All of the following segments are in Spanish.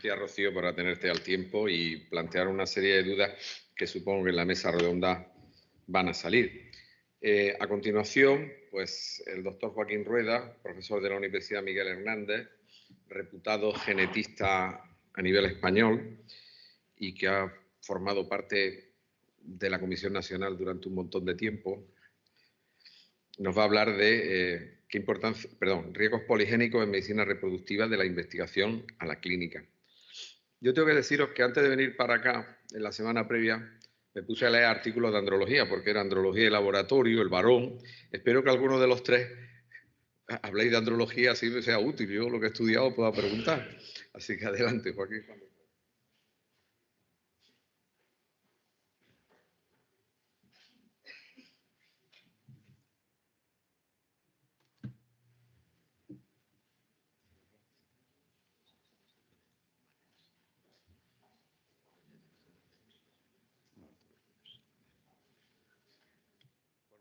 gracias, Rocío, por atenerte al tiempo y plantear una serie de dudas que supongo que en la mesa redonda van a salir. A continuación, pues el doctor Joaquín Rueda, profesor de la Universidad Miguel Hernández, reputado genetista a nivel español y que ha formado parte de la Comisión Nacional durante un montón de tiempo, nos va a hablar de riesgos poligénicos en medicina reproductiva de la investigación a la clínica. Yo tengo que deciros que antes de venir para acá, en la semana previa, me puse a leer artículos de andrología, porque era andrología de laboratorio, el varón. Espero que alguno de los tres habléis de andrología, así me sea útil. Yo lo que he estudiado pueda preguntar. Así que adelante, Joaquín.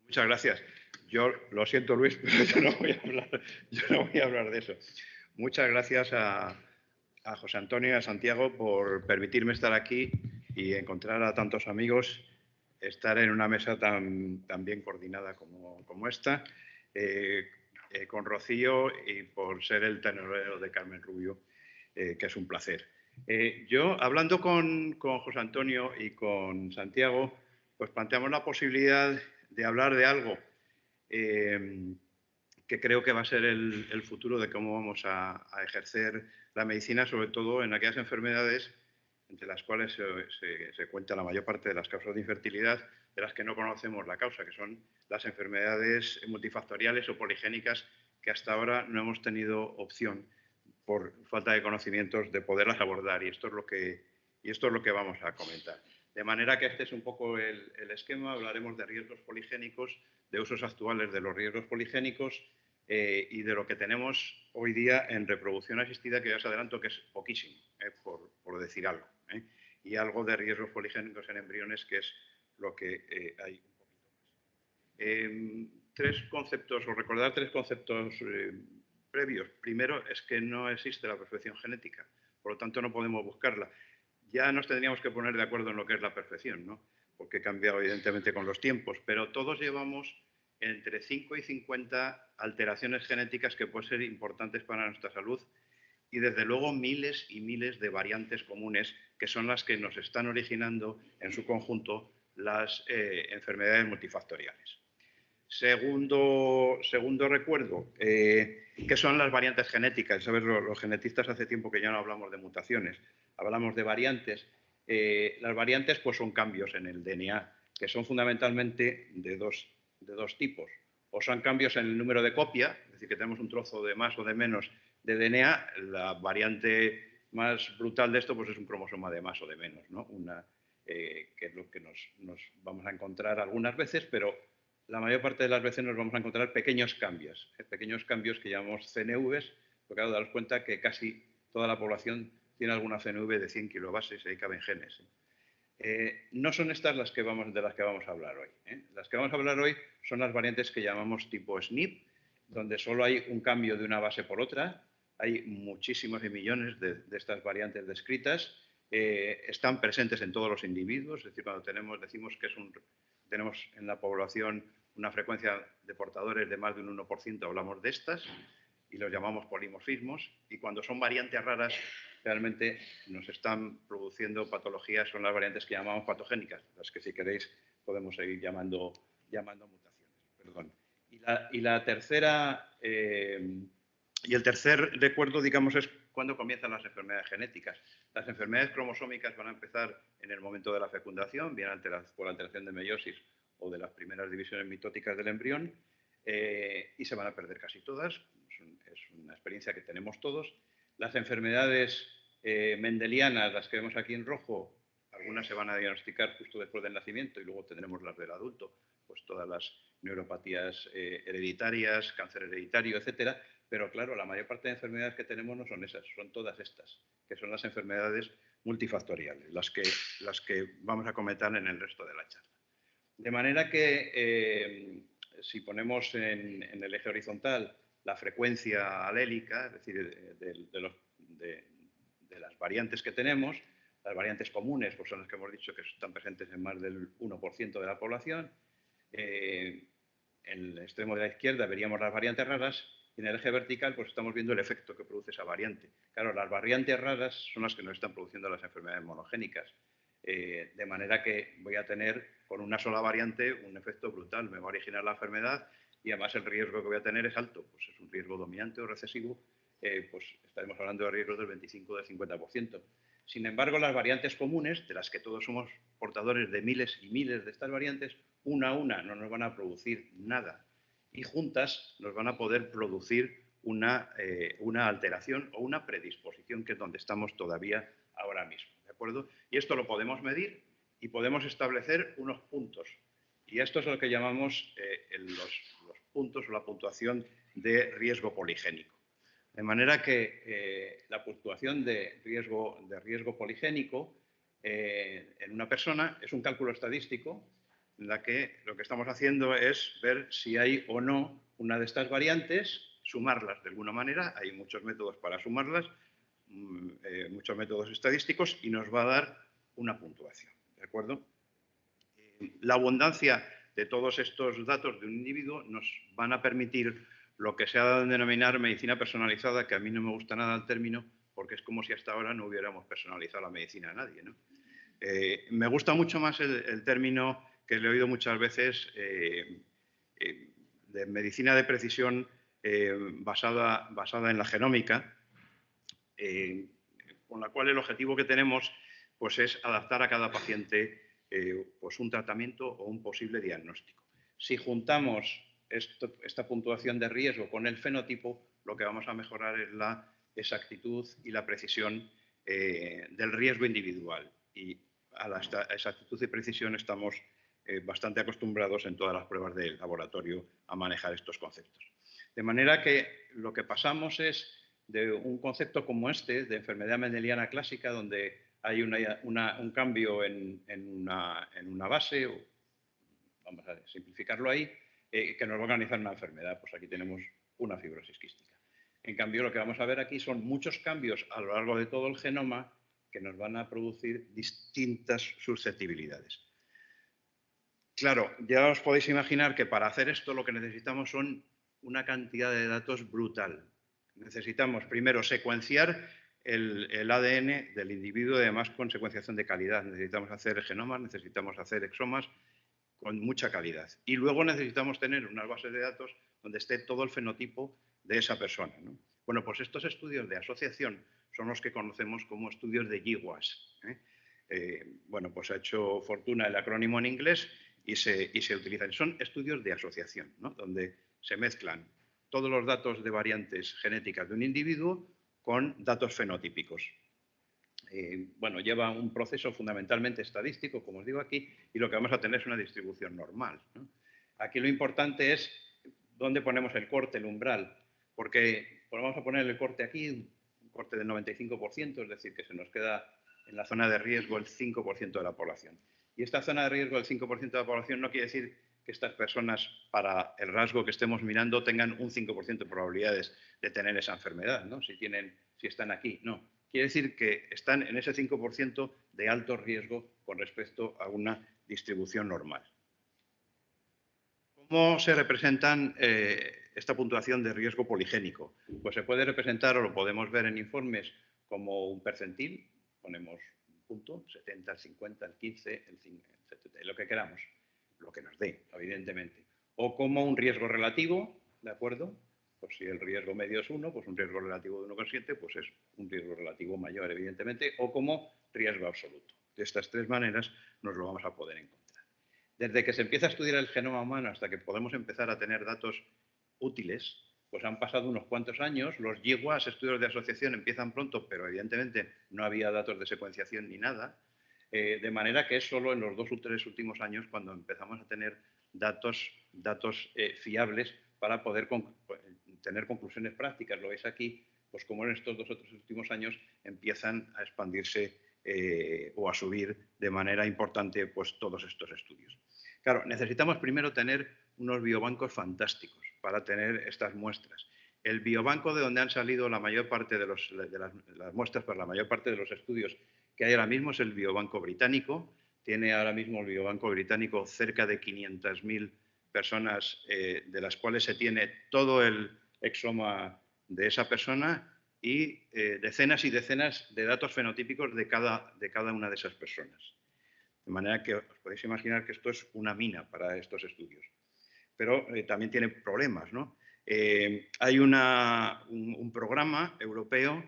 Muchas gracias. Yo lo siento, Luis, pero yo no voy a hablar de eso. Muchas gracias a José Antonio y a Santiago por permitirme estar aquí y encontrar a tantos amigos, estar en una mesa tan bien coordinada como esta, con Rocío y por ser el tenorero de Carmen Rubio, que es un placer. Yo, hablando con José Antonio y con Santiago, pues planteamos la posibilidad de hablar de algo que creo que va a ser el futuro de cómo vamos a ejercer la medicina, sobre todo en aquellas enfermedades entre las cuales se cuenta la mayor parte de las causas de infertilidad, de las que no conocemos la causa, que son las enfermedades multifactoriales o poligénicas que hasta ahora no hemos tenido opción por falta de conocimientos de poderlas abordar, y esto es lo que vamos a comentar. De manera que este es un poco el esquema. Hablaremos de riesgos poligénicos, de usos actuales de los riesgos poligénicos y de lo que tenemos hoy día en reproducción asistida, que ya os adelanto que es poquísimo, por decir algo. Y algo de riesgos poligénicos en embriones, que es lo que hay un poquito más. Tres conceptos, o recordar tres conceptos previos. Primero, es que no existe la perfección genética, por lo tanto no podemos buscarla. Ya nos tendríamos que poner de acuerdo en lo que es la perfección, ¿no? Porque ha cambiado evidentemente con los tiempos, pero todos llevamos entre 5 y 50 alteraciones genéticas que pueden ser importantes para nuestra salud y desde luego miles y miles de variantes comunes que son las que nos están originando en su conjunto las enfermedades multifactoriales. Segundo recuerdo, ¿qué son las variantes genéticas? ¿Sabes? Los genetistas hace tiempo que ya no hablamos de mutaciones, hablamos de variantes. Las variantes pues, son cambios en el DNA, que son fundamentalmente de dos tipos. O son cambios en el número de copia, es decir, que tenemos un trozo de más o de menos de DNA. La variante más brutal de esto pues, es un cromosoma de más o de menos, ¿no? Que es lo que nos vamos a encontrar algunas veces, pero la mayor parte de las veces nos vamos a encontrar pequeños cambios que llamamos CNVs, porque claro, daros cuenta que casi toda la población tiene alguna CNV de 100 kilobases y ahí caben genes. No son estas de las que vamos a hablar hoy. Las que vamos a hablar hoy son las variantes que llamamos tipo SNP, donde solo hay un cambio de una base por otra. Hay muchísimos y millones de estas variantes descritas. Están presentes en todos los individuos, es decir, cuando decimos que tenemos en la población una frecuencia de portadores de más de un 1%, hablamos de estas y los llamamos polimorfismos, y cuando son variantes raras realmente nos están produciendo patologías, son las variantes que llamamos patogénicas, las que si queréis podemos seguir llamando mutaciones. Perdón. Y la tercera, y el tercer recuerdo, digamos, es cuando comienzan las enfermedades genéticas. Las enfermedades cromosómicas van a empezar en el momento de la fecundación, bien por la alteración de meiosis o de las primeras divisiones mitóticas del embrión, y se van a perder casi todas. Es una experiencia que tenemos todos. Las enfermedades mendelianas, las que vemos aquí en rojo, algunas se van a diagnosticar justo después del nacimiento y luego tendremos las del adulto, pues todas las neuropatías hereditarias, cáncer hereditario, etcétera. Pero claro, la mayor parte de enfermedades que tenemos no son esas, son todas estas, que son las enfermedades multifactoriales, las que vamos a comentar en el resto de la charla. De manera que si ponemos en el eje horizontal la frecuencia alélica, es decir, de las variantes que tenemos. Las variantes comunes pues son las que hemos dicho que están presentes en más del 1% de la población. En el extremo de la izquierda veríamos las variantes raras y en el eje vertical pues estamos viendo el efecto que produce esa variante. Claro, las variantes raras son las que nos están produciendo las enfermedades monogénicas. De manera que voy a tener con una sola variante un efecto brutal. Me va a originar la enfermedad y además el riesgo que voy a tener es alto. Pues es un riesgo dominante o recesivo, pues estaremos hablando de riesgos del 25 o del 50%. Sin embargo, las variantes comunes, de las que todos somos portadores de miles y miles de estas variantes, una a una no nos van a producir nada y juntas nos van a poder producir una alteración o una predisposición, que es donde estamos todavía ahora mismo. ¿De acuerdo? Y esto lo podemos medir y podemos establecer unos puntos. Y esto es lo que llamamos los puntos o la puntuación de riesgo poligénico. De manera que la puntuación de riesgo poligénico en una persona es un cálculo estadístico en la que lo que estamos haciendo es ver si hay o no una de estas variantes, sumarlas de alguna manera. Hay muchos métodos para sumarlas, muchos métodos estadísticos, y nos va a dar una puntuación. ¿De acuerdo? La abundancia de todos estos datos de un individuo nos van a permitir lo que se ha dado a denominar medicina personalizada, que a mí no me gusta nada el término, porque es como si hasta ahora no hubiéramos personalizado la medicina a nadie, ¿no? Me gusta mucho más el término que le he oído muchas veces de medicina de precisión basada en la genómica, con la cual el objetivo que tenemos pues, es adaptar a cada paciente pues un tratamiento o un posible diagnóstico. Si juntamos esta puntuación de riesgo con el fenotipo, lo que vamos a mejorar es la exactitud y la precisión del riesgo individual. Y a la exactitud y precisión estamos bastante acostumbrados en todas las pruebas de laboratorio a manejar estos conceptos. De manera que lo que pasamos es de un concepto como este, de enfermedad mendeliana clásica, donde hay un cambio en una base, o vamos a simplificarlo ahí, que nos va a organizar una enfermedad. Pues aquí tenemos una fibrosis quística. En cambio, lo que vamos a ver aquí son muchos cambios a lo largo de todo el genoma que nos van a producir distintas susceptibilidades. Claro, ya os podéis imaginar que para hacer esto lo que necesitamos son una cantidad de datos brutal. Necesitamos primero secuenciar el ADN del individuo, además con secuenciación de calidad. Necesitamos hacer genomas, necesitamos hacer exomas con mucha calidad. Y luego necesitamos tener unas bases de datos donde esté todo el fenotipo de esa persona, ¿no? Bueno, pues estos estudios de asociación son los que conocemos como estudios de GWAS. Bueno, pues ha hecho fortuna el acrónimo en inglés y se utilizan. Son estudios de asociación, ¿no? Donde se mezclan todos los datos de variantes genéticas de un individuo con datos fenotípicos. Bueno, lleva un proceso fundamentalmente estadístico, como os digo aquí, y lo que vamos a tener es una distribución normal, ¿no? Aquí lo importante es dónde ponemos el corte, el umbral, porque pues vamos a poner el corte aquí, un corte del 95%, es decir, que se nos queda en la zona de riesgo el 5% de la población. Y esta zona de riesgo del 5% de la población no quiere decir que estas personas, para el rasgo que estemos mirando, tengan un 5% de probabilidades de tener esa enfermedad, ¿no? Si están aquí, no. Quiere decir que están en ese 5% de alto riesgo con respecto a una distribución normal. ¿Cómo se representan esta puntuación de riesgo poligénico? Pues se puede representar, o lo podemos ver en informes, como un percentil. Ponemos un punto, 70, el 50, el 15, el 5, el 70, lo que queramos, lo que nos dé, evidentemente. O como un riesgo relativo, ¿de acuerdo? Pues si el riesgo medio es 1, pues un riesgo relativo de 1,7, pues es un riesgo relativo mayor, evidentemente, o como riesgo absoluto. De estas tres maneras nos lo vamos a poder encontrar. Desde que se empieza a estudiar el genoma humano hasta que podemos empezar a tener datos útiles, pues han pasado unos cuantos años. Los GWAS, estudios de asociación, empiezan pronto, pero evidentemente no había datos de secuenciación ni nada. De manera que es solo en los 2 o 3 últimos años cuando empezamos a tener datos fiables para poder tener conclusiones prácticas. Lo veis aquí, pues como en estos 2 o 3 últimos años empiezan a expandirse o a subir de manera importante pues, todos estos estudios. Claro, necesitamos primero tener unos biobancos fantásticos para tener estas muestras. El biobanco de donde han salido la mayor parte de las muestras para la mayor parte de los estudios que hay ahora mismo es el biobanco británico. Tiene ahora mismo el biobanco británico cerca de 500.000 personas, de las cuales se tiene todo el exoma de esa persona y decenas y decenas de datos fenotípicos de cada una de esas personas. De manera que os podéis imaginar que esto es una mina para estos estudios. Pero también tiene problemas, ¿no? Hay un programa europeo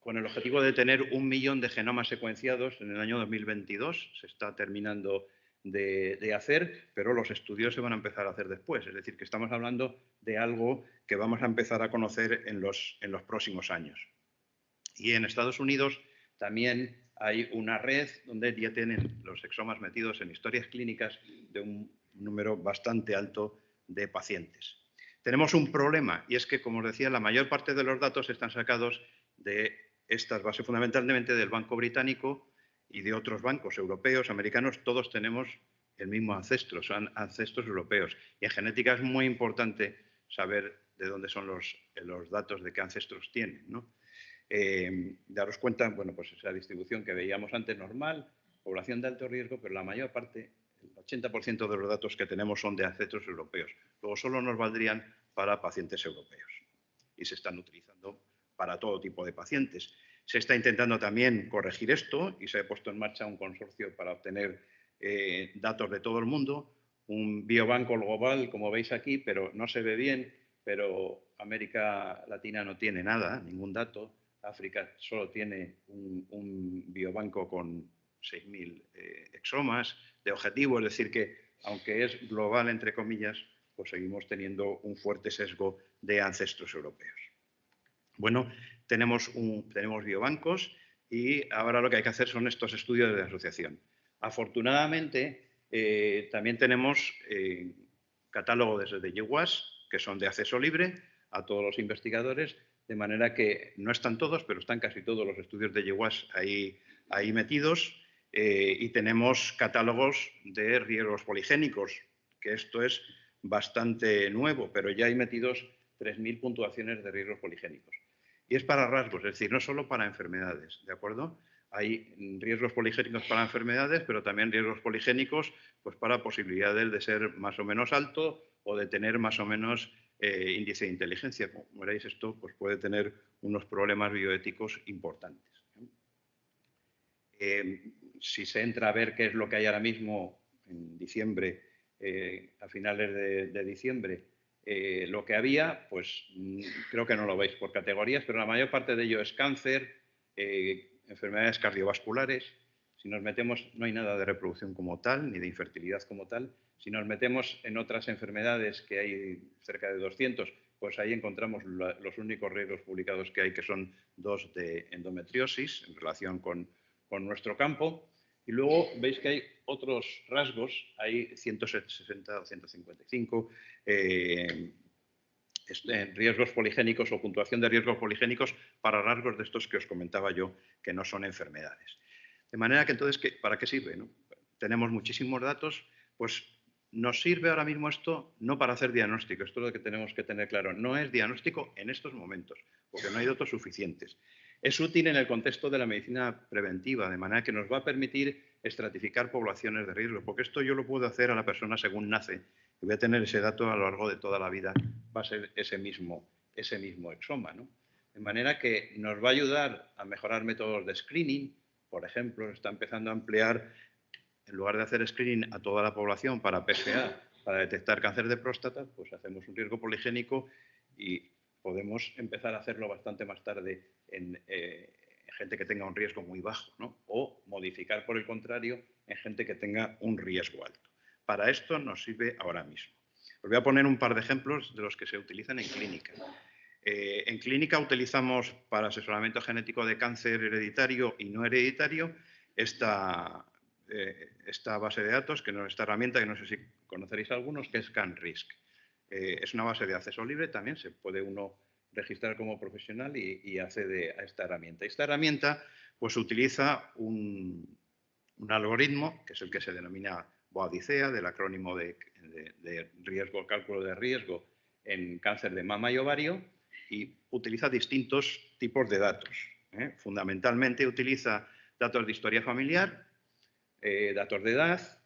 con el objetivo de tener 1 millón de genomas secuenciados en el año 2022. Se está terminando de hacer, pero los estudios se van a empezar a hacer después. Es decir, que estamos hablando de algo que vamos a empezar a conocer en los próximos años. Y en Estados Unidos también hay una red donde ya tienen los exomas metidos en historias clínicas de un número bastante alto de pacientes. Tenemos un problema y es que, como os decía, la mayor parte de los datos están sacados de estas bases, fundamentalmente del Banco Británico y de otros bancos europeos, americanos. Todos tenemos el mismo ancestro, son ancestros europeos. Y en genética es muy importante saber de dónde son los datos de qué ancestros tienen, ¿no? Daros cuenta, bueno, pues esa distribución que veíamos antes normal, población de alto riesgo, pero la mayor parte, el 80% de los datos que tenemos son de ancestros europeos. Luego solo nos valdrían para pacientes europeos y se están utilizando para todo tipo de pacientes. Se está intentando también corregir esto y se ha puesto en marcha un consorcio para obtener datos de todo el mundo, un biobanco global, como veis aquí, pero no se ve bien, pero América Latina no tiene nada, ningún dato. África solo tiene un biobanco con 6.000 exomas de objetivo, es decir que, aunque es global, entre comillas, pues seguimos teniendo un fuerte sesgo de ancestros europeos. Bueno, tenemos biobancos y ahora lo que hay que hacer son estos estudios de asociación. Afortunadamente, también tenemos catálogos de YEWAS, que son de acceso libre a todos los investigadores, de manera que no están todos, pero están casi todos los estudios de YEWAS ahí metidos. Y tenemos catálogos de riesgos poligénicos, que esto es bastante nuevo, pero ya hay metidos 3.000 puntuaciones de riesgos poligénicos. Y es para rasgos, es decir, no solo para enfermedades, ¿de acuerdo? Hay riesgos poligénicos para enfermedades, pero también riesgos poligénicos pues, para posibilidades de ser más o menos alto o de tener más o menos índice de inteligencia. Como veréis, esto pues, puede tener unos problemas bioéticos importantes. Si se entra a ver qué es lo que hay ahora mismo en diciembre, a finales de diciembre, lo que había, pues creo que no lo veis por categorías, pero la mayor parte de ello es cáncer, enfermedades cardiovasculares. Si nos metemos, no hay nada de reproducción como tal, ni de infertilidad como tal. Si nos metemos en otras enfermedades, que hay cerca de 200, pues ahí encontramos los únicos riesgos publicados que hay, que son 2 de endometriosis, en relación con nuestro campo. Y luego veis que hay otros rasgos, hay 160 o 155 riesgos poligénicos o puntuación de riesgos poligénicos para rasgos de estos que os comentaba yo, que no son enfermedades. De manera que entonces, ¿para qué sirve, no? Tenemos muchísimos datos, pues nos sirve ahora mismo esto no para hacer diagnóstico, esto es lo que tenemos que tener claro, no es diagnóstico en estos momentos, porque no hay datos suficientes. Es útil en el contexto de la medicina preventiva, de manera que nos va a permitir estratificar poblaciones de riesgo, porque esto yo lo puedo hacer a la persona según nace, y voy a tener ese dato a lo largo de toda la vida, va a ser ese mismo exoma, ¿no? De manera que nos va a ayudar a mejorar métodos de screening. Por ejemplo, está empezando a emplear, en lugar de hacer screening a toda la población para PSA, para detectar cáncer de próstata, pues hacemos un riesgo poligénico y podemos empezar a hacerlo bastante más tarde en gente que tenga un riesgo muy bajo, ¿no? O modificar, por el contrario, en gente que tenga un riesgo alto. Para esto nos sirve ahora mismo. Os voy a poner un par de ejemplos de los que se utilizan en clínica. En clínica utilizamos para asesoramiento genético de cáncer hereditario y no hereditario esta base de datos, esta herramienta que no sé si conoceréis algunos, que es CanRisk. Es una base de acceso libre, también se puede uno registrar como profesional y accede a esta herramienta. Esta herramienta pues utiliza un algoritmo, que es el que se denomina BOADICEA, del acrónimo de riesgo, cálculo de riesgo en cáncer de mama y ovario y utiliza distintos tipos de datos. Fundamentalmente utiliza datos de historia familiar, datos de edad,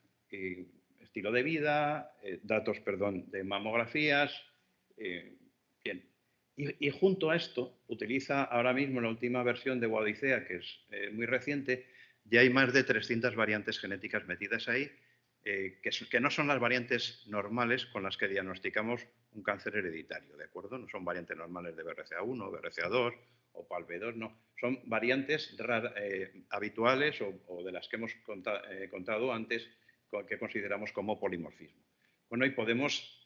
estilo de vida, datos, perdón, de mamografías. Bien. Y junto a esto utiliza ahora mismo la última versión de Odisea, que es muy reciente, ya hay más de 300 variantes genéticas metidas ahí, que no son las variantes normales con las que diagnosticamos un cáncer hereditario, ¿de acuerdo? No son variantes normales de BRCA1, BRCA2 o PALB2, no. Son variantes habituales o de las que hemos contado antes, que consideramos como polimorfismo. Bueno, y podemos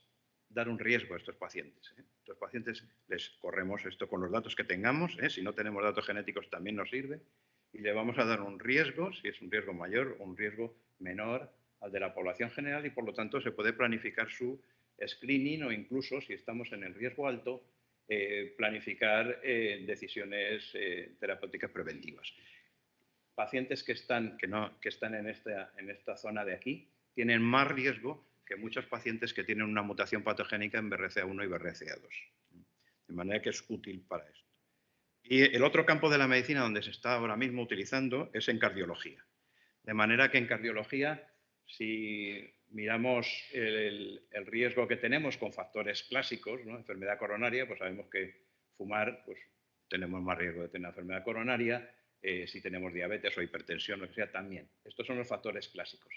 dar un riesgo a estos pacientes. A estos pacientes les corremos esto con los datos que tengamos, si no tenemos datos genéticos también nos sirve, y le vamos a dar un riesgo, si es un riesgo mayor o un riesgo menor al de la población general, y por lo tanto se puede planificar su screening o incluso, si estamos en el riesgo alto, planificar decisiones terapéuticas preventivas. Pacientes que están en esta zona de aquí tienen más riesgo que muchos pacientes que tienen una mutación patogénica en BRCA1 y BRCA2. De manera que es útil para esto. Y el otro campo de la medicina donde se está ahora mismo utilizando es en cardiología. De manera que en cardiología, si miramos el riesgo que tenemos con factores clásicos, ¿no? Enfermedad coronaria, pues sabemos que fumar, pues tenemos más riesgo de tener enfermedad coronaria, si tenemos diabetes o hipertensión, lo que sea, también. Estos son los factores clásicos.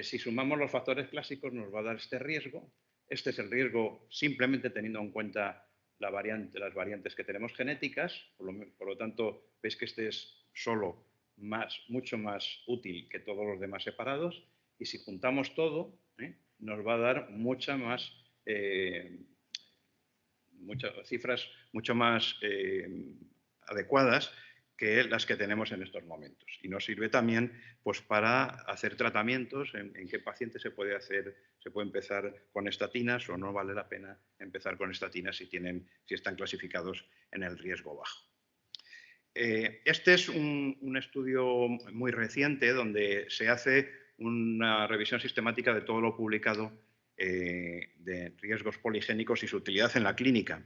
Si sumamos los factores clásicos nos va a dar este riesgo. Este es el riesgo simplemente teniendo en cuenta las variantes que tenemos genéticas. Por lo tanto, veis que este es solo mucho más útil que todos los demás separados. Y si juntamos todo, nos va a dar muchas cifras mucho más adecuadas que las que tenemos en estos momentos. Y nos sirve también pues, para hacer tratamientos en qué pacientes se puede empezar con estatinas o no vale la pena empezar con estatinas si están clasificados en el riesgo bajo. Este es un estudio muy reciente donde se hace una revisión sistemática de todo lo publicado de riesgos poligénicos y su utilidad en la clínica.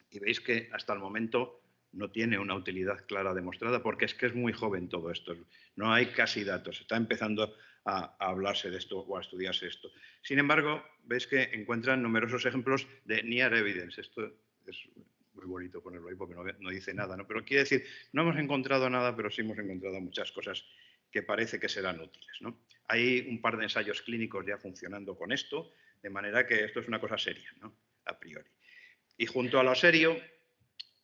Y veis que hasta el momento no tiene una utilidad clara demostrada porque es que es muy joven todo esto. No hay casi datos. Está empezando a hablarse de esto o a estudiarse esto. Sin embargo, veis que encuentran numerosos ejemplos de near evidence. Esto es muy bonito ponerlo ahí porque no dice nada, ¿no? Pero quiere decir, no hemos encontrado nada, pero sí hemos encontrado muchas cosas que parece que serán útiles, ¿no? Hay un par de ensayos clínicos ya funcionando con esto, de manera que esto es una cosa seria, ¿no? A priori. Y junto a lo serio,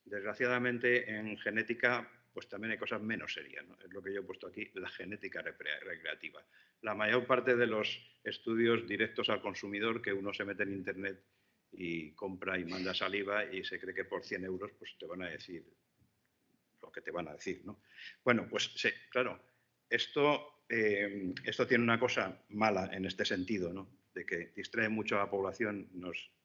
desgraciadamente en genética pues también hay cosas menos serias, ¿no? Es lo que yo he puesto aquí, la genética recreativa. La mayor parte de los estudios directos al consumidor que uno se mete en internet y compra y manda saliva y se cree que por 100 euros pues te van a decir lo que te van a decir, ¿no? Bueno, pues sí, claro, esto tiene una cosa mala en este sentido, ¿no? De que distrae mucho a la población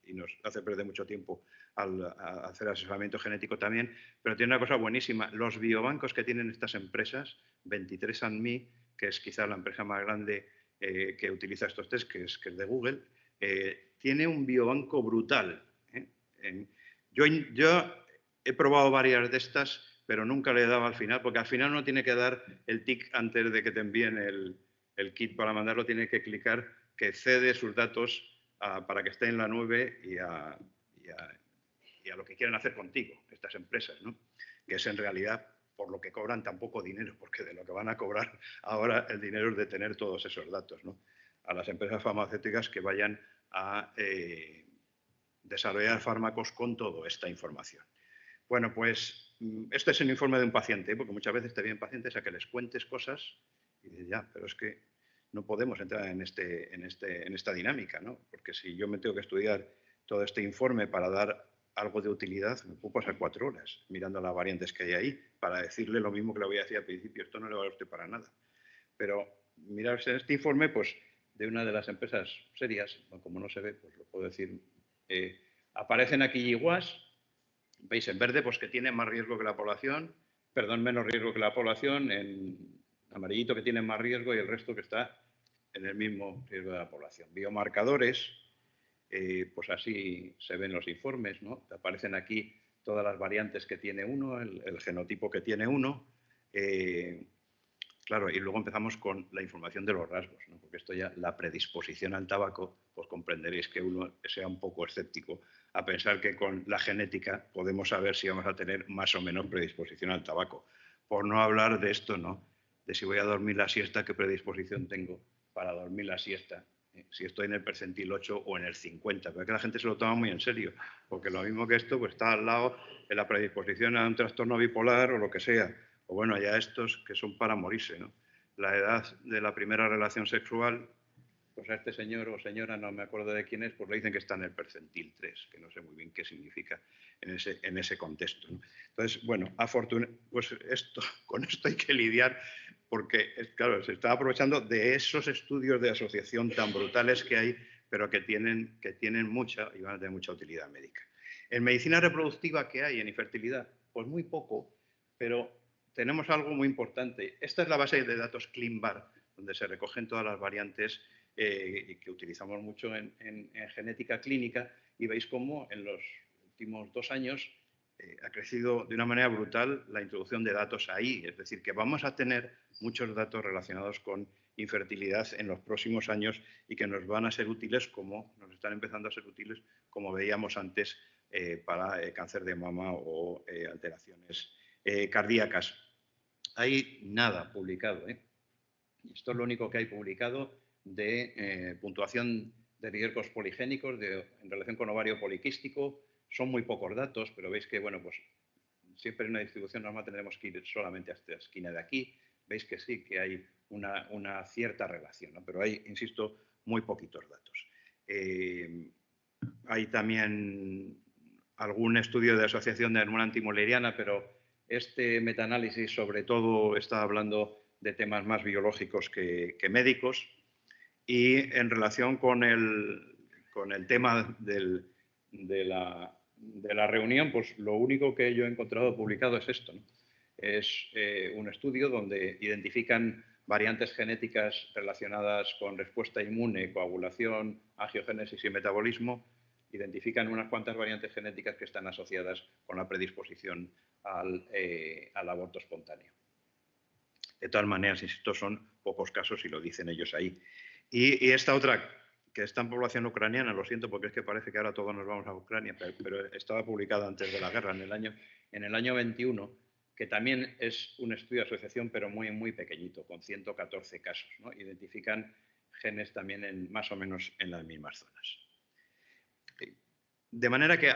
y nos hace perder mucho tiempo al hacer asesoramiento genético también, pero tiene una cosa buenísima. Los biobancos que tienen estas empresas, 23andMe, que es quizá la empresa más grande que utiliza estos test, que es de Google, tiene un biobanco brutal. Yo he probado varias de estas, pero nunca le he dado al final, porque al final uno tiene que dar el tic antes de que te envíen el kit para mandarlo, tiene que clicar que cede sus datos para que esté en la nube y a lo que quieren hacer contigo, estas empresas, ¿no? Que es en realidad por lo que cobran tan poco dinero, porque de lo que van a cobrar ahora el dinero es de tener todos esos datos, ¿no? A las empresas farmacéuticas que vayan a desarrollar fármacos con toda esta información. Bueno, pues este es el informe de un paciente, porque muchas veces te vienen pacientes a que les cuentes cosas y dices, ya, pero es que no podemos entrar en esta dinámica, ¿no? Porque si yo me tengo que estudiar todo este informe para dar algo de utilidad, me puedo pasar 4 horas mirando las variantes que hay ahí para decirle lo mismo que le voy a decir al principio, esto no le vale a usted para nada. Pero mirarse en este informe, pues de una de las empresas serias, como no se ve, pues lo puedo decir, aparecen aquí iguas. Veis en verde pues que tiene más riesgo que la población, menos riesgo que la población, en amarillito que tiene más riesgo y el resto que está en el mismo riesgo de la población. Biomarcadores pues así se ven los informes, ¿no? Te aparecen aquí todas las variantes que tiene uno, el genotipo que tiene uno. Claro, y luego empezamos con la información de los rasgos, ¿no? Porque esto ya, la predisposición al tabaco, pues comprenderéis que uno sea un poco escéptico a pensar que con la genética podemos saber si vamos a tener más o menos predisposición al tabaco. Por no hablar de esto, ¿no? De si voy a dormir la siesta, qué predisposición tengo para dormir la siesta, si estoy en el percentil 8 o en el 50. Pero es que la gente se lo toma muy en serio, porque lo mismo que esto, pues está al lado de la predisposición a un trastorno bipolar o lo que sea. O bueno, ya estos que son para morirse, ¿no? La edad de la primera relación sexual, pues a este señor o señora, no me acuerdo de quién es, pues le dicen que está en el percentil 3, que no sé muy bien qué significa en ese contexto, ¿no? Entonces, bueno, pues con esto hay que lidiar porque, claro, se está aprovechando de esos estudios de asociación tan brutales que hay, pero que tienen mucha y van a tener mucha utilidad médica. En medicina reproductiva, ¿qué hay en infertilidad? Pues muy poco, pero tenemos algo muy importante. Esta es la base de datos ClinVar, donde se recogen todas las variantes y que utilizamos mucho en genética clínica, y veis cómo en los últimos 2 años ha crecido de una manera brutal la introducción de datos ahí. Es decir, que vamos a tener muchos datos relacionados con infertilidad en los próximos años y que nos van a ser útiles, como nos están empezando a ser útiles, como veíamos antes, para cáncer de mama o alteraciones cardíacas. Hay nada publicado, ¿eh? Esto es lo único que hay publicado de puntuación de riesgos poligénicos en relación con ovario poliquístico. Son muy pocos datos, pero veis que, bueno, pues siempre en una distribución normal tendremos que ir solamente hasta la esquina de aquí. Veis que sí, que hay una cierta relación, ¿no? Pero hay, insisto, muy poquitos datos. Hay también algún estudio de asociación de hormona antimoleriana, pero este metaanálisis sobre todo está hablando de temas más biológicos que médicos. Y en relación con el tema de la reunión, pues lo único que yo he encontrado publicado es esto, ¿no? Es un estudio donde identifican variantes genéticas relacionadas con respuesta inmune, coagulación, angiogénesis y metabolismo. Identifican unas cuantas variantes genéticas que están asociadas con la predisposición al aborto espontáneo. De todas maneras, insisto, son pocos casos y lo dicen ellos ahí. Y esta otra, que está en población ucraniana, lo siento porque es que parece que ahora todos nos vamos a Ucrania, pero estaba publicada antes de la guerra, en el año 21, que también es un estudio de asociación, pero muy, muy pequeñito, con 114 casos, ¿no? Identifican genes también más o menos en las mismas zonas. De manera que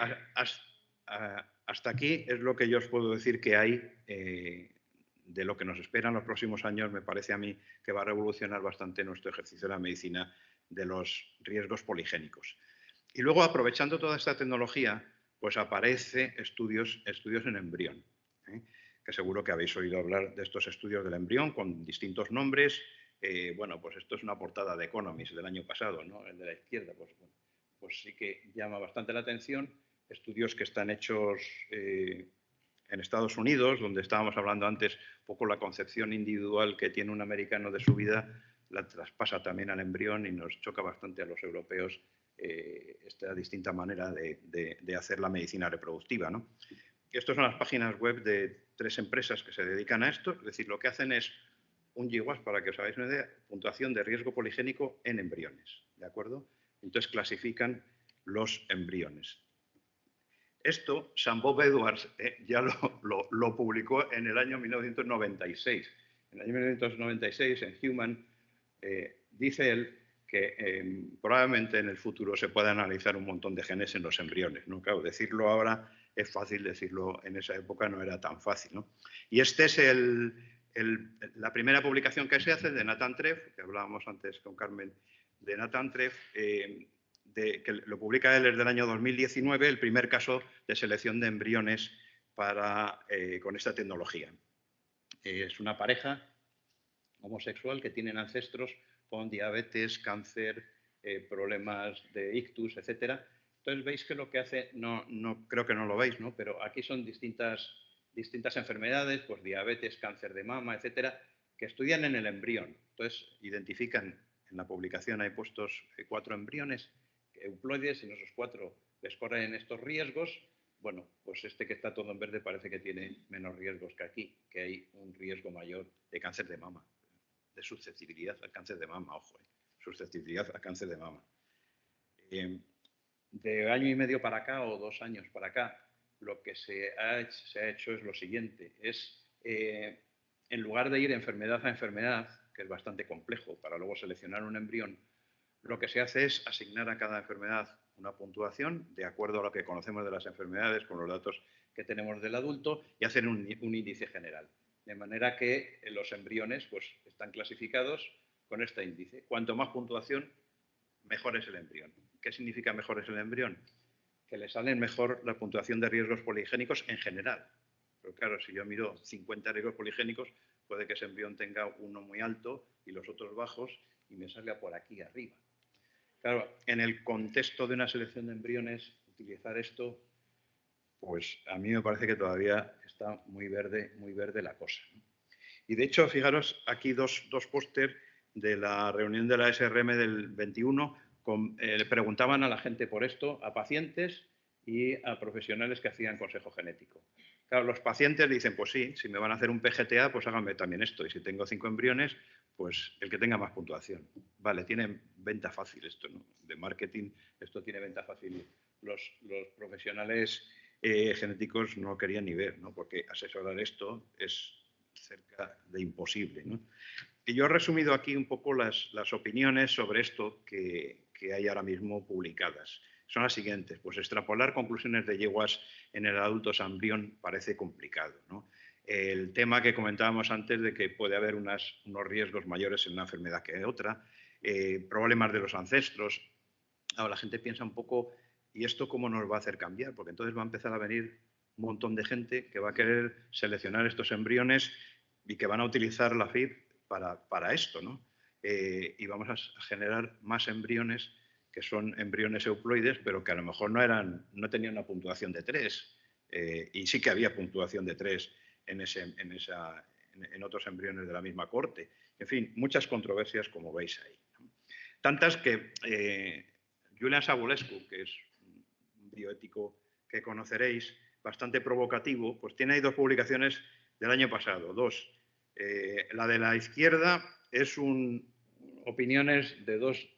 hasta aquí es lo que yo os puedo decir que hay de lo que nos espera en los próximos años. Me parece a mí que va a revolucionar bastante nuestro ejercicio de la medicina de los riesgos poligénicos. Y luego, aprovechando toda esta tecnología, pues aparece estudios en embrión, que seguro que habéis oído hablar de estos estudios del embrión con distintos nombres. Bueno, pues esto es una portada de Economist del año pasado, ¿no? El de la izquierda, pues bueno, pues sí que llama bastante la atención. Estudios que están hechos en Estados Unidos, donde estábamos hablando antes, un poco la concepción individual que tiene un americano de su vida, la traspasa también al embrión y nos choca bastante a los europeos esta distinta manera de hacer la medicina reproductiva, ¿no? Estas son las páginas web de 3 empresas que se dedican a esto, es decir, lo que hacen es un GWAS, para que os hagáis una idea, puntuación de riesgo poligénico en embriones, ¿de acuerdo? Entonces clasifican los embriones. Esto, St. Bob Edwards ya lo publicó en el año 1996. En el año 1996, en Human, dice él que probablemente en el futuro se pueda analizar un montón de genes en los embriones, ¿no? Claro, decirlo ahora es fácil, decirlo en esa época no era tan fácil, ¿no? Y este es la primera publicación que se hace de Nathan Treff, que hablábamos antes con Carmen, de Nathan Treff, que lo publica él desde el año 2019, el primer caso de selección de embriones con esta tecnología. Es una pareja homosexual que tienen ancestros con diabetes, cáncer, problemas de ictus, etc. Entonces veis que lo que hace, no creo que no lo veis, ¿no? Pero aquí son distintas enfermedades, pues diabetes, cáncer de mama, etc., que estudian en el embrión. Entonces identifican, en la publicación hay puestos 4 embriones euploides, en esos 4 les corren estos riesgos. Bueno, pues este que está todo en verde parece que tiene menos riesgos que aquí, que hay un riesgo mayor de cáncer de mama, de susceptibilidad al cáncer de mama, ojo, susceptibilidad al cáncer de mama. De año y medio para acá o 2 años para acá, lo que se ha hecho es lo siguiente, en lugar de ir enfermedad a enfermedad, que es bastante complejo para luego seleccionar un embrión, lo que se hace es asignar a cada enfermedad una puntuación de acuerdo a lo que conocemos de las enfermedades, con los datos que tenemos del adulto, y hacer un índice general. De manera que los embriones pues, están clasificados con este índice. Cuanto más puntuación, mejor es el embrión. ¿Qué significa mejor es el embrión? Que le salen mejor la puntuación de riesgos poligénicos en general. Pero claro, si yo miro 50 riesgos poligénicos, puede que ese embrión tenga uno muy alto y los otros bajos y me salga por aquí arriba. Claro, en el contexto de una selección de embriones, utilizar esto, pues a mí me parece que todavía está muy verde la cosa. Y de hecho, fijaros, aquí dos póster de la reunión de la SRM del 21, le preguntaban a la gente por esto, a pacientes y a profesionales que hacían consejo genético. Claro, los pacientes dicen, pues sí, si me van a hacer un PGTA, pues háganme también esto. Y si tengo 5 embriones, pues el que tenga más puntuación. Vale, tiene venta fácil esto, ¿no? De marketing, esto tiene venta fácil. Los profesionales genéticos no querían ni ver, ¿no? Porque asesorar esto es cerca de imposible, ¿no? Y yo he resumido aquí un poco las opiniones sobre esto que hay ahora mismo publicadas. Son las siguientes. Pues extrapolar conclusiones de yeguas en el adulto embrión parece complicado, ¿no? El tema que comentábamos antes de que puede haber unos riesgos mayores en una enfermedad que en otra, problemas de los ancestros. Ahora la gente piensa un poco, ¿y esto cómo nos va a hacer cambiar? Porque entonces va a empezar a venir un montón de gente que va a querer seleccionar estos embriones y que van a utilizar la FIB para esto, ¿no? Y vamos a generar más embriones que son embriones euploides, pero que a lo mejor no tenían una puntuación de 3. Y sí que había puntuación de 3 en otros embriones de la misma corte. En fin, muchas controversias, como veis ahí, ¿no? Tantas que Julian Savulescu, que es un bioético que conoceréis, bastante provocativo, pues tiene ahí 2 publicaciones del año pasado, 2. La de la izquierda es opiniones de 2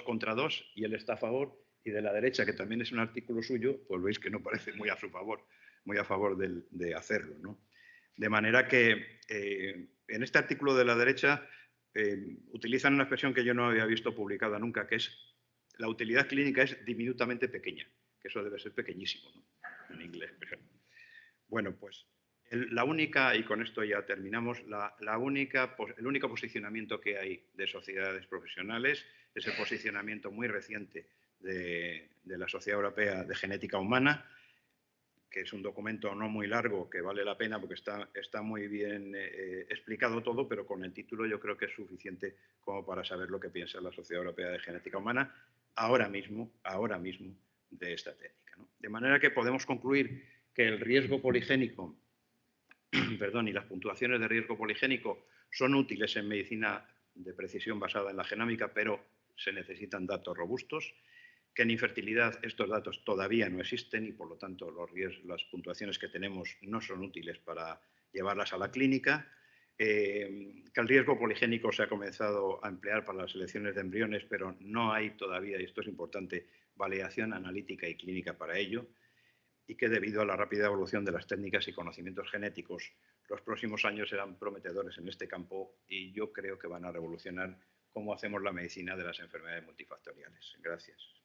contra 2 y él está a favor, y de la derecha, que también es un artículo suyo, pues veis que no parece muy a su favor, muy a favor de hacerlo, ¿no? De manera que en este artículo de la derecha utilizan una expresión que yo no había visto publicada nunca, que es la utilidad clínica es diminutamente pequeña, que eso debe ser pequeñísimo, ¿no? En inglés. Bueno, pues la única, y con esto ya terminamos, el único posicionamiento que hay de sociedades profesionales es el posicionamiento muy reciente de la Sociedad Europea de Genética Humana, que es un documento no muy largo, que vale la pena porque está muy bien explicado todo, pero con el título yo creo que es suficiente como para saber lo que piensa la Sociedad Europea de Genética Humana ahora mismo de esta técnica, ¿no? De manera que podemos concluir que el riesgo poligénico y las puntuaciones de riesgo poligénico son útiles en medicina de precisión basada en la genómica, pero se necesitan datos robustos, que en infertilidad estos datos todavía no existen y por lo tanto las puntuaciones que tenemos no son útiles para llevarlas a la clínica, que el riesgo poligénico se ha comenzado a emplear para las selecciones de embriones, pero no hay todavía, y esto es importante, validación analítica y clínica para ello, y que debido a la rápida evolución de las técnicas y conocimientos genéticos, los próximos años serán prometedores en este campo y yo creo que van a revolucionar cómo hacemos la medicina de las enfermedades multifactoriales. Gracias.